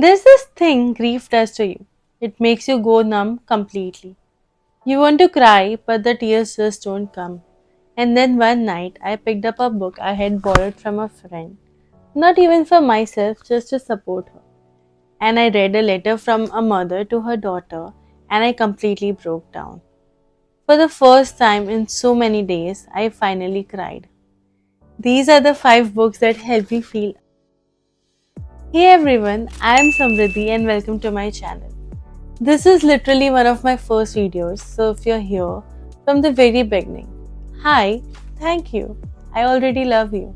There's this thing grief does to you. It makes you go numb completely. You want to cry, but the tears just don't come. And then one night, I picked up a book I had borrowed from a friend. Not even for myself, just to support her. And I read a letter from a mother to her daughter, and I completely broke down. For the first time in so many days, I finally cried. These are the 5 books that helped me feel. Hey everyone, I am Samriddhi and welcome to my channel. This is literally one of my first videos, so if you're here from the very beginning, hi, thank you. I already love you.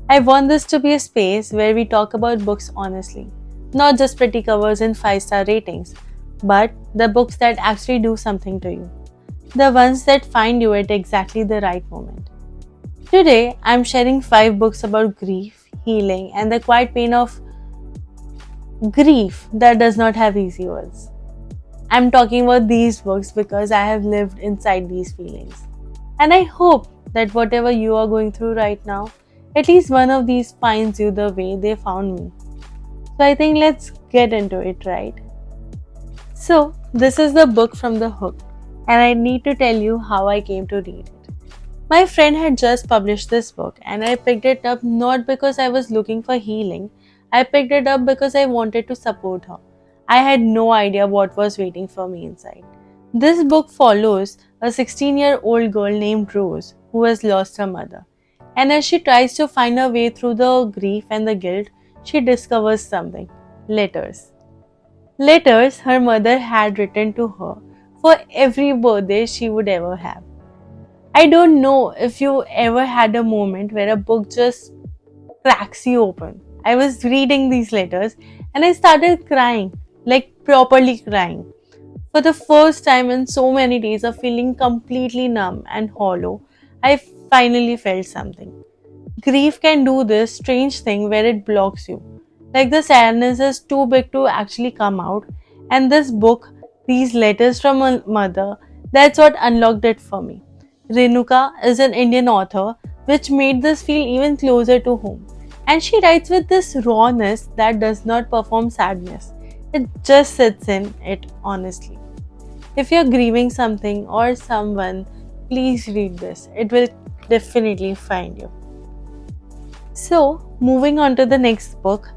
I want this to be a space where we talk about books honestly, not just pretty covers and 5-star ratings, but the books that actually do something to you, the ones that find you at exactly the right moment. Today, I'm sharing 5 books about grief, healing, and the quiet pain of grief that does not have easy words. I'm talking about these books because I have lived inside these feelings. And I hope that whatever you are going through right now, at least one of these finds you the way they found me. So I think let's get into it, right? So, this is the book from the hook, and I need to tell you how I came to read it. My friend had just published this book, and I picked it up not because I was looking for healing, I picked it up because I wanted to support her. I had no idea what was waiting for me inside. This book follows a 16-year-old girl named Rose who has lost her mother. And as she tries to find her way through the grief and the guilt, she discovers something letters. Letters her mother had written to her for every birthday she would ever have. I don't know if you ever had a moment where a book just cracks you open. I was reading these letters and I started crying, like properly crying. For the first time in so many days of feeling completely numb and hollow, I finally felt something. Grief can do this strange thing where it blocks you. Like the sadness is too big to actually come out, and this book, these letters from a mother, that's what unlocked it for me. Renuka is an Indian author, which made this feel even closer to home. And she writes with this rawness that does not perform sadness, it just sits in it honestly. If you're grieving something or someone, please read this. It will definitely find you. So, moving on to the next book.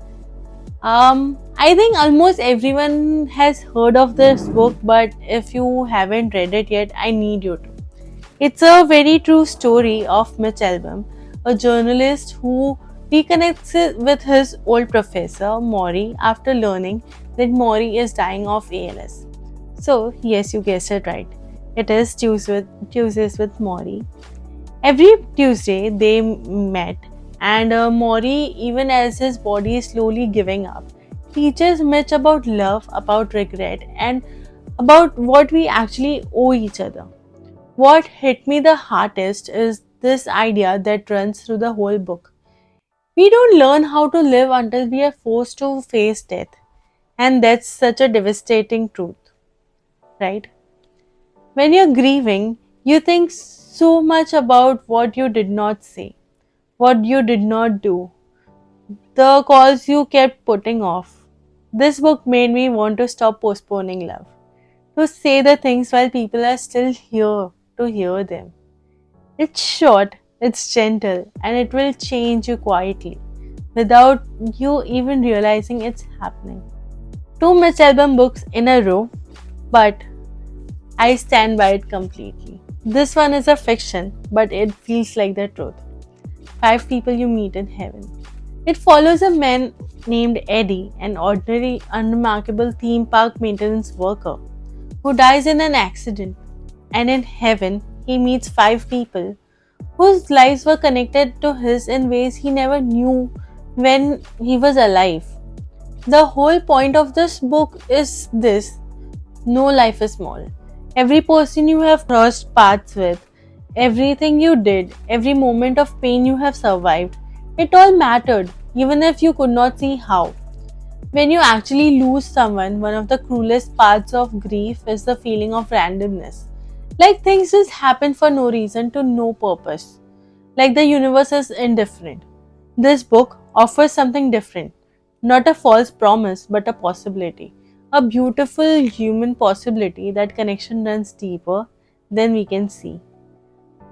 I think almost everyone has heard of this book, but if you haven't read it yet, I need you to. It's a very true story of Mitch Albom, a journalist who reconnects with his old professor, Maury, after learning that Maury is dying of ALS. So, yes, you guessed it right. It is Tuesdays with Maury. Every Tuesday they met, and Maury, even as his body is slowly giving up, teaches Mitch about love, about regret, and about what we actually owe each other. What hit me the hardest is this idea that runs through the whole book. We don't learn how to live until we are forced to face death, and that's such a devastating truth, right? When you're grieving, you think so much about what you did not say, what you did not do, the calls you kept putting off. This book made me want to stop postponing love, to say the things while people are still here to hear them. It's short, it's gentle, and it will change you quietly without you even realizing it's happening. 2 Mitch Albom books in a row, but I stand by it completely. This one is a fiction, but it feels like the truth. 5 people you meet in heaven. It follows a man named Eddie, an ordinary, unremarkable theme park maintenance worker, who dies in an accident. And in heaven, he meets 5 people whose lives were connected to his in ways he never knew when he was alive. The whole point of this book is this: no life is small. Every person you have crossed paths with, everything you did, every moment of pain you have survived, it all mattered, even if you could not see how. When you actually lose someone, one of the cruelest parts of grief is the feeling of randomness. Like things just happen for no reason to no purpose. Like the universe is indifferent. This book offers something different. Not a false promise, but a possibility. A beautiful human possibility that connection runs deeper than we can see.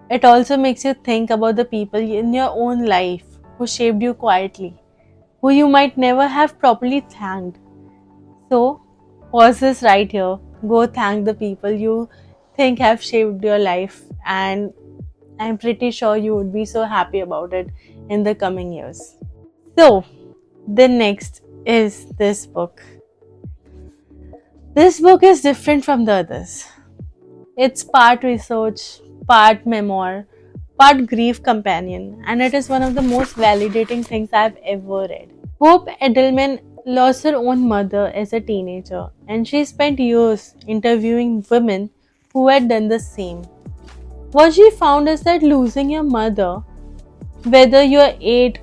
It also makes you think about the people in your own life who shaped you quietly, who you might never have properly thanked. So, pause this right here. Go thank the people you think have shaped your life, and I'm pretty sure you would be so happy about it in the coming years. So, the next is this book. This book is different from the others. It's part research, part memoir, part grief companion, and it is one of the most validating things I've ever read. Hope Edelman lost her own mother as a teenager, and she spent years interviewing women who had done the same. What she found is that losing your mother, whether you're 8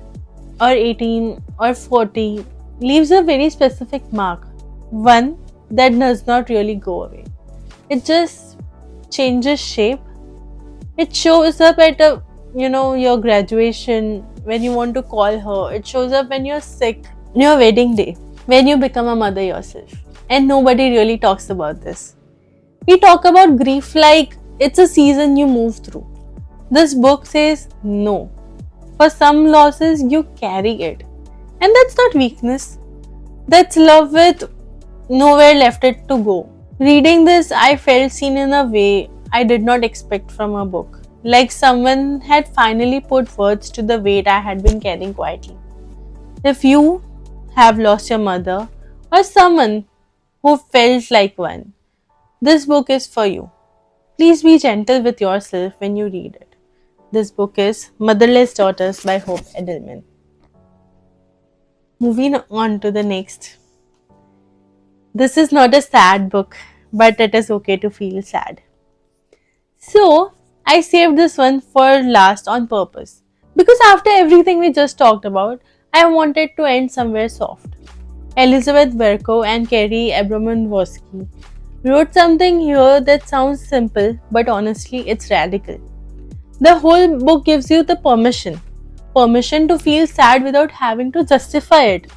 or 18 or 40, leaves a very specific mark, one that does not really go away. It just changes shape. It shows up at your graduation when you want to call her. It shows up when you're sick, your wedding day, when you become a mother yourself. And nobody really talks about this. We talk about grief like it's a season you move through. This book says no. For some losses, you carry it. And that's not weakness. That's love with nowhere left it to go. Reading this, I felt seen in a way I did not expect from a book. Like someone had finally put words to the weight I had been carrying quietly. If you have lost your mother or someone who felt like one, this book is for you. Please be gentle with yourself when you read it. This book is Motherless Daughters by Hope Edelman. Moving on to the next. This is not a sad book, but it is okay to feel sad. So, I saved this one for last on purpose. Because after everything we just talked about, I wanted to end somewhere soft. Elizabeth Berko and Kerry Abramovsky wrote something here that sounds simple, but honestly, it's radical. The whole book gives you the permission to feel sad without having to justify it,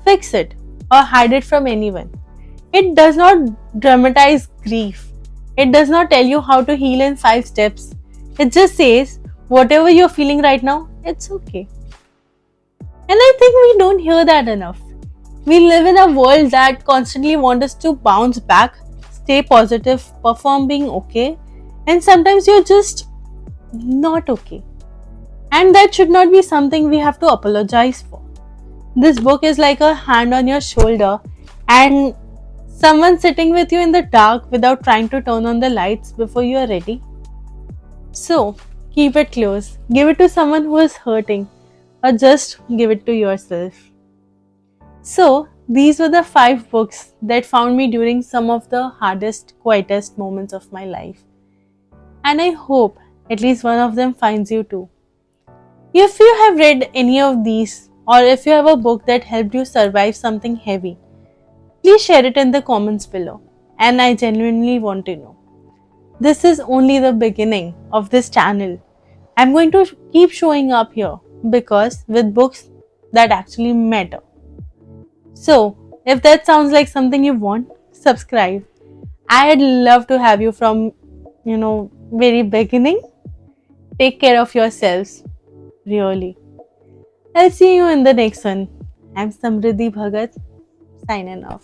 fix it, or hide it from anyone. It does not dramatize grief. It does not tell you how to heal in 5 steps. It just says, whatever you're feeling right now, it's okay. And I think we don't hear that enough. We live in a world that constantly wants us to bounce back, stay positive, perform being okay, and sometimes you're just not okay. And that should not be something we have to apologize for. This book is like a hand on your shoulder and someone sitting with you in the dark without trying to turn on the lights before you are ready. So, keep it close. Give it to someone who is hurting, or just give it to yourself. So, these were the 5 books that found me during some of the hardest, quietest moments of my life. And I hope at least one of them finds you too. If you have read any of these, or if you have a book that helped you survive something heavy, please share it in the comments below. And I genuinely want to know. This is only the beginning of this channel. I'm going to keep showing up here because with books that actually matter. So, if that sounds like something you want, subscribe. I'd love to have you from, very beginning. Take care of yourselves, really. I'll see you in the next one. I'm Samriddhi Bhagat, signing off.